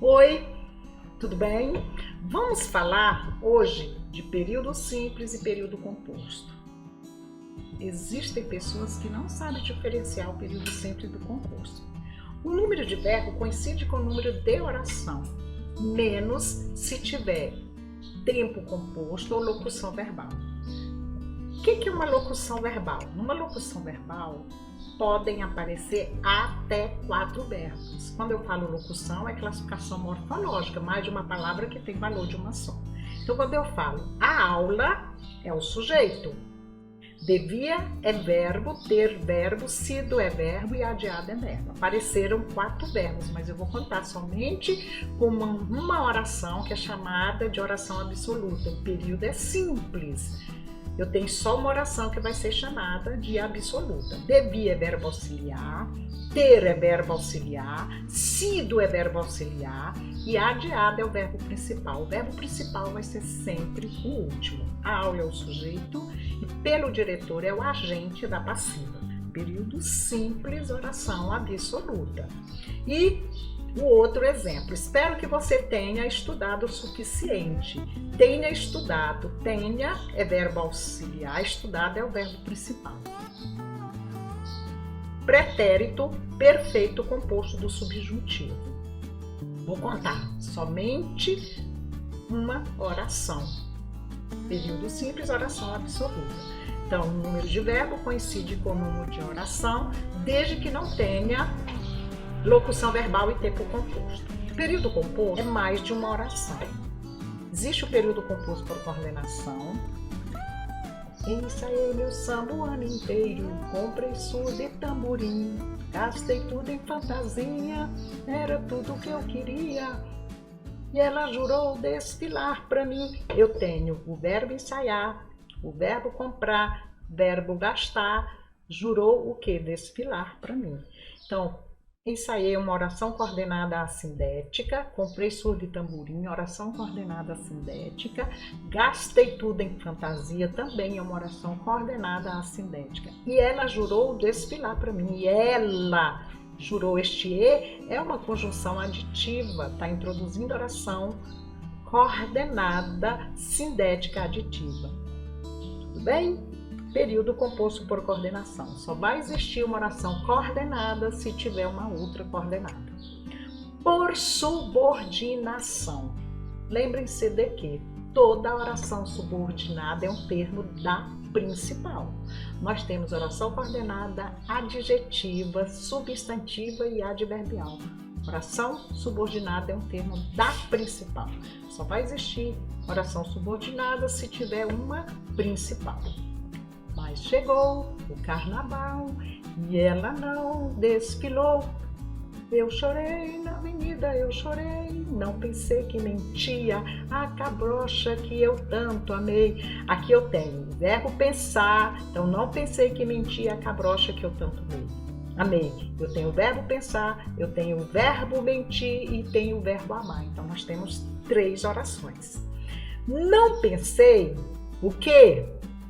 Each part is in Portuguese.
Oi, tudo bem? Vamos falar hoje de período simples e período composto. Existem pessoas que não sabem diferenciar o período simples do composto. O número de verbo coincide com o número de oração, menos se tiver tempo composto ou locução verbal. O que é uma locução verbal? Numa locução verbal, podem aparecer até 4 verbos. Quando eu falo locução, é classificação morfológica, mais de uma palavra que tem valor de uma só. Então, quando eu falo a aula, é o sujeito. Devia é verbo, ter verbo, sido é verbo e adiado é verbo. Apareceram 4 verbos, mas eu vou contar somente com uma oração que é chamada de oração absoluta. O período é simples. Eu tenho só uma oração que vai ser chamada de absoluta. Devia é verbo auxiliar, ter é verbo auxiliar, sido é verbo auxiliar e adiado é o verbo principal. O verbo principal vai ser sempre o último. A aula é o sujeito e pelo diretor é o agente da passiva. Período simples, oração absoluta. E o outro exemplo, espero que você tenha estudado o suficiente. Tenha estudado, tenha é verbo auxiliar, estudado é o verbo principal. Pretérito perfeito composto do subjuntivo. Vou contar somente uma oração. Período simples, oração absoluta. Então, o número de verbo coincide com o número de oração, desde que não tenha locução verbal e tempo composto. O período composto é mais de uma oração. Existe o período composto por coordenação. Ensaiei meu samba o ano inteiro, comprei surdo e tamborim, gastei tudo em fantasia, era tudo o que eu queria. E ela jurou desfilar para mim. Eu tenho o verbo ensaiar, o verbo comprar, verbo gastar, jurou o que? Desfilar para mim. Então, ensaiei uma oração coordenada assindética, comprei surdo e tamborim, oração coordenada assindética, gastei tudo em fantasia, também é uma oração coordenada assindética. E ela jurou desfilar para mim, e ela jurou, este E é uma conjunção aditiva, está introduzindo oração coordenada sindética aditiva. Tudo bem? Período composto por coordenação. Só vai existir uma oração coordenada se tiver uma outra coordenada. Por subordinação. Lembrem-se de que toda oração subordinada é um termo da principal. Nós temos oração coordenada adjetiva, substantiva e adverbial. Oração subordinada é um termo da principal. Só vai existir oração subordinada se tiver uma principal. Mas chegou o carnaval e ela não desfilou. Eu chorei na avenida, eu chorei, não pensei que mentia a cabrocha que eu tanto amei. Aqui eu tenho o verbo pensar, então não pensei que mentia a cabrocha que eu tanto amei. Eu tenho o verbo pensar, eu tenho o verbo mentir e tenho o verbo amar. Então nós temos 3 orações. Não pensei o quê?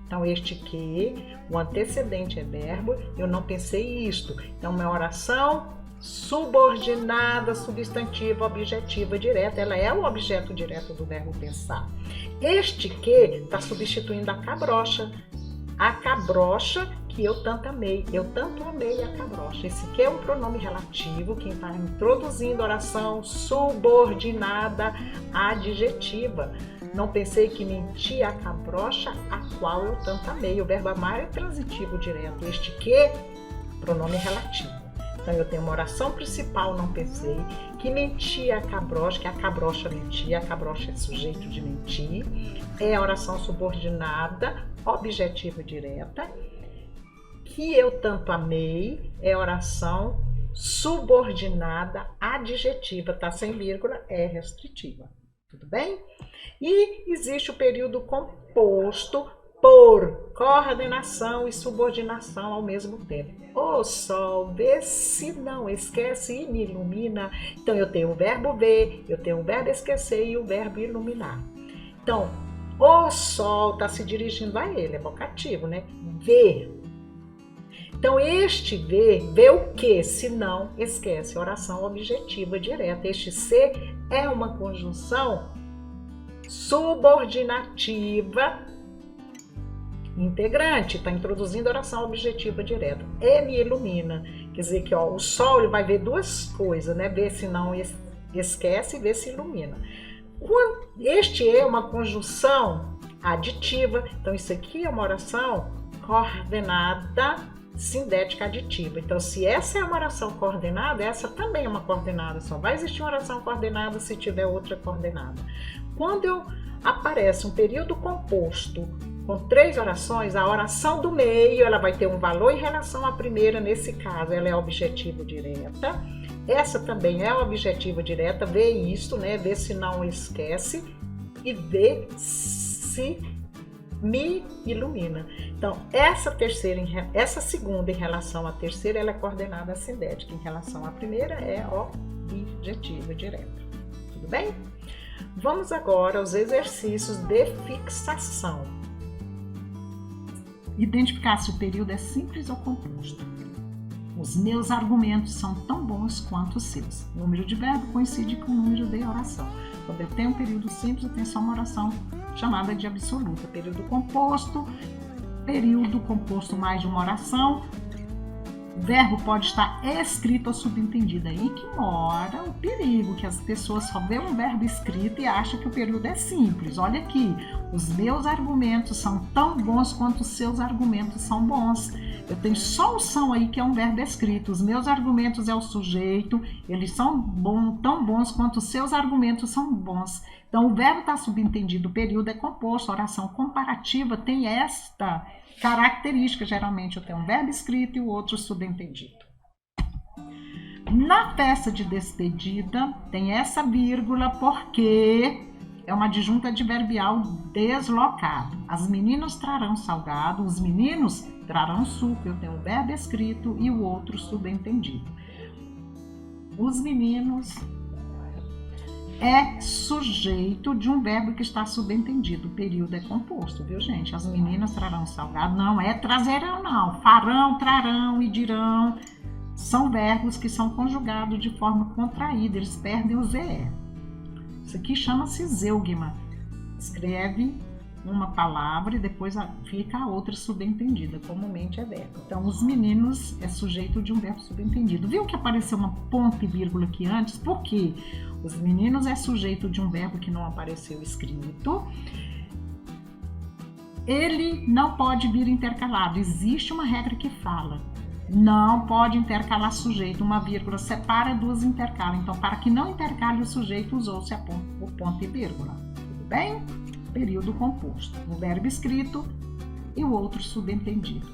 Então, este que, o antecedente é verbo, eu não pensei isto. Então, uma oração subordinada, substantiva, objetiva, direta. Ela é o objeto direto do verbo pensar. Este que está substituindo a cabrocha. A cabrocha que eu tanto amei. Eu tanto amei a cabrocha. Esse que é um pronome relativo, quem está introduzindo oração subordinada adjetiva. Não pensei que mentia a cabrocha, a qual eu tanto amei. O verbo amar é transitivo direto. Este que, pronome relativo. Então, eu tenho uma oração principal, não pensei, que mentia a cabrocha, que a cabrocha mentia, a cabrocha é sujeito de mentir. É a oração subordinada, objetiva direta. Que eu tanto amei, é a oração subordinada adjetiva. Tá sem vírgula, é restritiva. Tudo bem? E existe o período composto por coordenação e subordinação ao mesmo tempo. O sol vê se não esquece e me ilumina. Então, eu tenho o verbo ver, eu tenho o verbo esquecer e o verbo iluminar. Então, o sol está se dirigindo a ele, é vocativo, né? Ver. Então, este vê o que? Se não esquece, oração objetiva direta. Este ser é uma conjunção subordinativa integrante, está introduzindo oração objetiva direta. E me ilumina, quer dizer que o sol ele vai ver duas coisas, né? Ver se não esquece e ver se ilumina. Este é uma conjunção aditiva, então isso aqui é uma oração coordenada sindética aditiva. Então, se essa é uma oração coordenada, essa também é uma coordenada. Só vai existir uma oração coordenada se tiver outra coordenada. Quando aparece um período composto com 3 orações, a oração do meio ela vai ter um valor em relação à primeira. Nesse caso, ela é objetivo direta. Essa também é objetivo direta. Vê isso, né? Vê se não esquece e vê se me ilumina. Então, essa segunda em relação à terceira, ela é coordenada sindética. Em relação à primeira, é objetiva direta. Tudo bem? Vamos agora aos exercícios de fixação. Identificar se o período é simples ou composto. Os meus argumentos são tão bons quanto os seus. O número de verbo coincide com o número de oração. Quando eu tenho um período simples, eu tenho só uma oração chamada de absoluta. Período composto mais de uma oração. O verbo pode estar escrito ou subentendido. Aí que mora o perigo, que as pessoas só veem um verbo escrito e acham que o período é simples. Olha aqui, os meus argumentos são tão bons quanto os seus argumentos são bons. Eu tenho só o são aí, que é um verbo escrito. Os meus argumentos é o sujeito, eles são tão bons quanto os seus argumentos são bons. Então, o verbo está subentendido, o período é composto. A oração comparativa tem esta característica. Geralmente, eu tenho um verbo escrito e o outro subentendido. Na peça de despedida, tem essa vírgula porque é uma adjunta adverbial deslocado. As meninas trarão salgado, os meninos trarão suco. Eu tenho um verbo escrito e o outro subentendido. Os meninos é sujeito de um verbo que está subentendido. O período é composto, viu, gente? As meninas trarão salgado. Não é trazerão, não. Farão, trarão e dirão. São verbos que são conjugados de forma contraída. Eles perdem o ZE. Isso aqui chama-se zeugma. Escreve uma palavra e depois fica a outra subentendida. Comumente é verbo. Então, os meninos é sujeito de um verbo subentendido. Viu que apareceu uma ponto e vírgula aqui antes? Por quê? Os meninos é sujeito de um verbo que não apareceu escrito. Ele não pode vir intercalado. Existe uma regra que fala: não pode intercalar sujeito. Uma vírgula separa, duas intercala. Então, para que não intercale o sujeito, usou-se o ponto e vírgula. Tudo bem? Período composto. Um verbo escrito e o outro subentendido.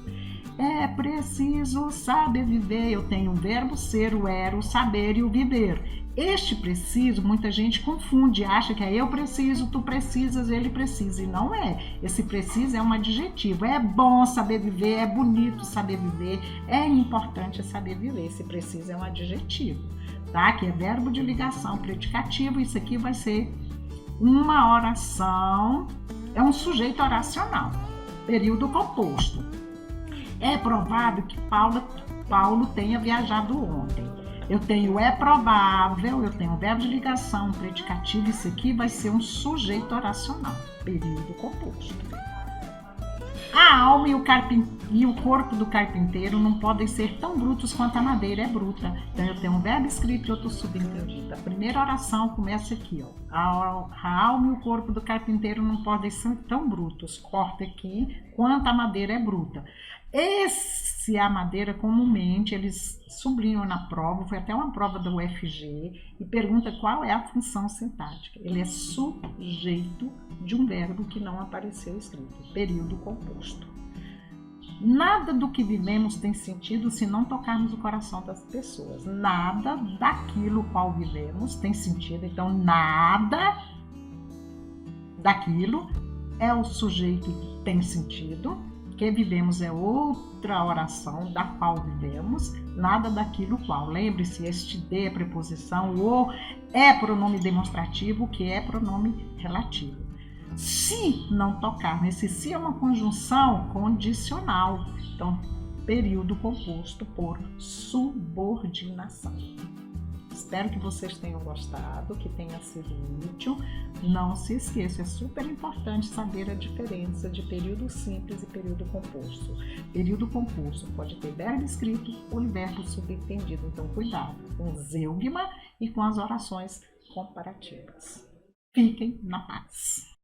É preciso saber viver. Eu tenho o verbo ser, o era, o saber e o viver. Este preciso, muita gente confunde, acha que é eu preciso, tu precisas, ele precisa. E não é. Esse preciso é um adjetivo. É bom saber viver, é bonito saber viver, é importante saber viver. Esse preciso é um adjetivo, tá? Que é verbo de ligação, predicativo. Isso aqui vai ser uma oração, é um sujeito oracional. Período composto. É provável que Paulo tenha viajado ontem. Eu tenho é provável, eu tenho verbo de ligação, predicativo. Isso aqui vai ser um sujeito oracional. Período composto. A alma e o corpo do carpinteiro não podem ser tão brutos quanto a madeira é bruta. Então, eu tenho um verbo escrito e outro subentendido. A primeira oração começa aqui, ó. A alma e o corpo do carpinteiro não podem ser tão brutos. Corta aqui, quanto a madeira é bruta. A madeira, comumente, eles sublinham na prova, foi até uma prova da UFG, e pergunta qual é a função sintática. Ele é sujeito de um verbo que não apareceu escrito, período composto. Nada do que vivemos tem sentido se não tocarmos o coração das pessoas. Nada daquilo qual vivemos tem sentido. Então, nada daquilo é o sujeito que tem sentido. Que vivemos é outra oração da qual vivemos, nada daquilo qual. Lembre-se, este de é preposição, o é pronome demonstrativo, que é pronome relativo. Se não tocar, esse se é uma conjunção condicional. Então, período composto por subordinação. Espero que vocês tenham gostado, que tenha sido útil. Não se esqueça, é super importante saber a diferença de período simples e período composto. Período composto pode ter verbo escrito ou verbo subentendido, então cuidado com o zeugma e com as orações comparativas. Fiquem na paz.